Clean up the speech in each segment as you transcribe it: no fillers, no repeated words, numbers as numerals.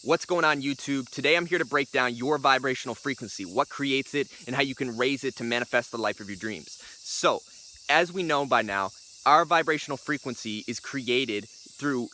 What's going on, YouTube? Today I'm here to break down your vibrational frequency, what creates it, and how you can raise it to manifest the life of your dreams. So, as we know by now, our vibrational frequency is created through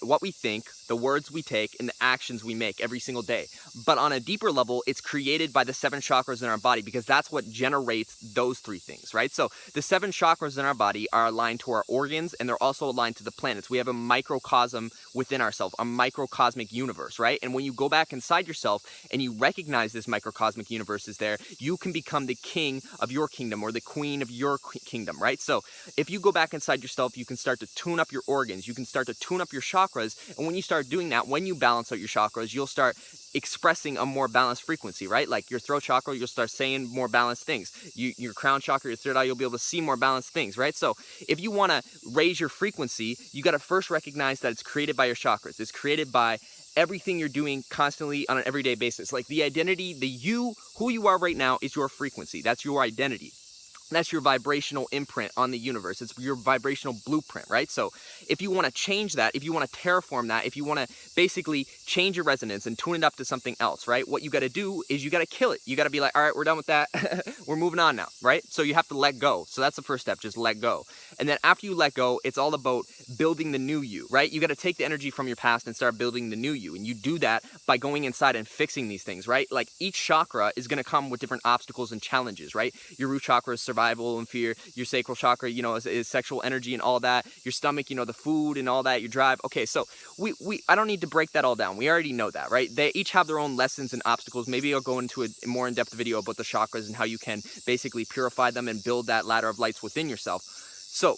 what we think, the words we take, and the actions we make every single day. But on a deeper level, it's created by the 7 chakras in our body, because that's what generates those 3 things, right? So the 7 chakras in our body are aligned to our organs, and they're also aligned to the planets. We have a microcosm within ourselves, a microcosmic universe, right? And when you go back inside yourself and you recognize this microcosmic universe is there, you can become the king of your kingdom or the queen of your kingdom, right? So if you go back inside yourself, you can start to tune up your organs, you can start to tune up your chakras, and when you start doing that, when you balance out your chakras, you'll start expressing a more balanced frequency, right? Like your throat chakra, you'll start saying more balanced things. Your crown chakra, your third eye, you'll be able to see more balanced things, right? So if you want to raise your frequency, you got to first recognize that it's created by your chakras. It's created by everything you're doing constantly on an everyday basis. Like the identity, who you are right now is your frequency. That's your identity. That's your vibrational imprint on the universe. It's your vibrational blueprint, right? So if you want to change that, if you want to terraform that, if you want to basically change your resonance and tune it up to something else, right? What you got to do is you got to kill it. You got to be like, all right, we're done with that. We're moving on now, right? So you have to let go. So that's the first step, just let go. And then after you let go, it's all about building the new you, right? You got to take the energy from your past and start building the new you. And you do that by going inside and fixing these things, right? Like each chakra is going to come with different obstacles and challenges, right? Your root chakra is survival and fear. Your sacral chakra, is sexual energy and all that. Your stomach, the food and all that, your drive. Okay, so I don't need to break that all down. We already know that, right? They each have their own lessons and obstacles. Maybe I'll go into a more in-depth video about the chakras and how you can basically purify them and build that ladder of lights within yourself. So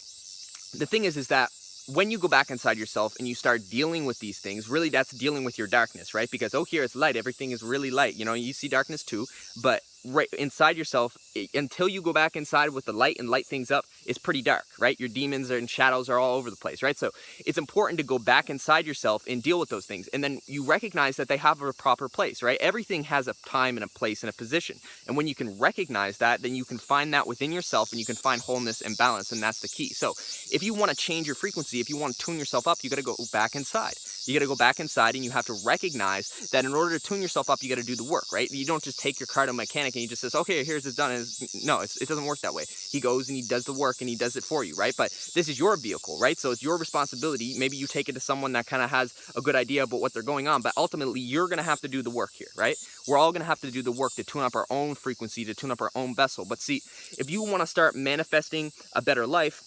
the thing is that when you go back inside yourself and you start dealing with these things, really that's dealing with your darkness, right? Because, here it's light, everything is really light. You see darkness too, but right inside yourself, until you go back inside with the light and light things up, it's pretty dark, right? Your demons and shadows are all over the place, right? So it's important to go back inside yourself and deal with those things. And then you recognize that they have a proper place, right? Everything has a time and a place and a position. And when you can recognize that, then you can find that within yourself and you can find wholeness and balance. And that's the key. So if you want to change your frequency, if you want to tune yourself up, you got to go back inside. You got to go back inside and you have to recognize that in order to tune yourself up, you got to do the work, right? You don't just take your car to a mechanic and he just says, okay, here's it done. No, it doesn't work that way. He goes and he does the work and he does it for you, right? But this is your vehicle, right? So it's your responsibility. Maybe you take it to someone that kind of has a good idea about what they're going on, but ultimately you're going to have to do the work here, right? We're all going to have to do the work to tune up our own frequency, to tune up our own vessel. But see, if you want to start manifesting a better life,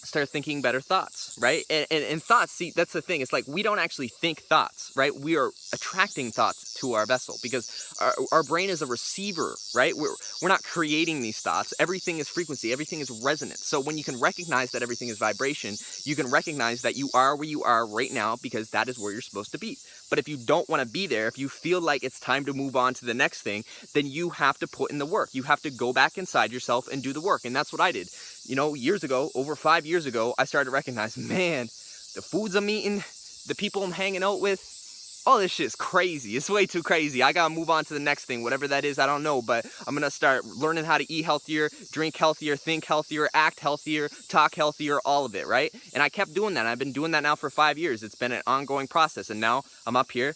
start thinking better thoughts, right? And thoughts, see, that's the thing. It's like we don't actually think thoughts, right? We are attracting thoughts to our vessel because our brain is a receiver, right? We're not creating these thoughts. Everything is frequency. Everything is resonance. So when you can recognize that everything is vibration, you can recognize that you are where you are right now because that is where you're supposed to be. But if you don't want to be there, if you feel like it's time to move on to the next thing, then you have to put in the work. You have to go back inside yourself and do the work. And that's what I did. Years ago, over 5 years ago, I started to recognize, man, the foods I'm eating, the people I'm hanging out with, all this shit is crazy. It's way too crazy. I gotta move on to the next thing, whatever that is, I don't know, but I'm gonna start learning how to eat healthier, drink healthier, think healthier, act healthier, talk healthier, all of it, right? And I kept doing that. I've been doing that now for 5 years. It's been an ongoing process, and now I'm up here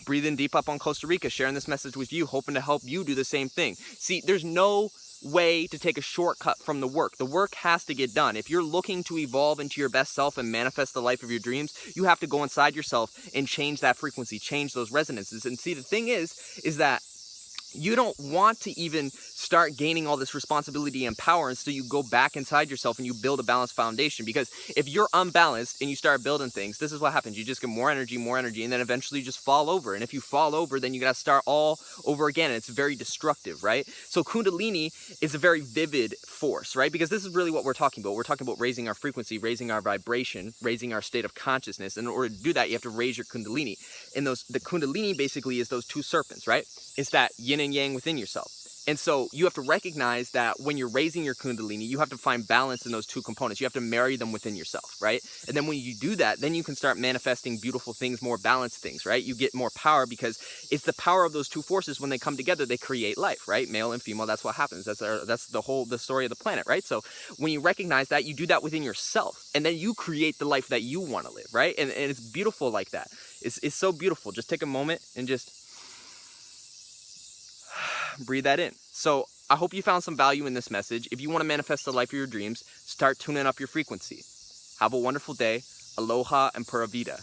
breathing deep up on Costa Rica, sharing this message with you, hoping to help you do the same thing. See, there's no way to take a shortcut from the work. The work has to get done. If you're looking to evolve into your best self and manifest the life of your dreams, you have to go inside yourself and change that frequency, change those resonances. And see, the thing is that you don't want to even start gaining all this responsibility and power until you go back inside yourself and you build a balanced foundation. Because if you're unbalanced and you start building things, this is what happens. You just get more energy, and then eventually you just fall over. And if you fall over, then you got to start all over again. And it's very destructive, right? So Kundalini is a very vivid force, right? Because this is really what we're talking about. We're talking about raising our frequency, raising our vibration, raising our state of consciousness. And in order to do that, you have to raise your Kundalini. And the Kundalini basically is those 2 serpents, right? It's that yin and yang within yourself. And so you have to recognize that when you're raising your Kundalini, you have to find balance in those two components. You have to marry them within yourself, right? And then when you do that, then you can start manifesting beautiful things, more balanced things, right? You get more power because it's the power of those two forces. When they come together, they create life, right? Male and female, that's what happens. That's the story of the planet, right? So when you recognize that, you do that within yourself, and then you create the life that you want to live, right? And it's beautiful like that. It's so beautiful. Just take a moment and just breathe that in. So I hope you found some value in this message. If you want to manifest the life of your dreams, start tuning up your frequency. Have a wonderful day. Aloha and Pura Vida.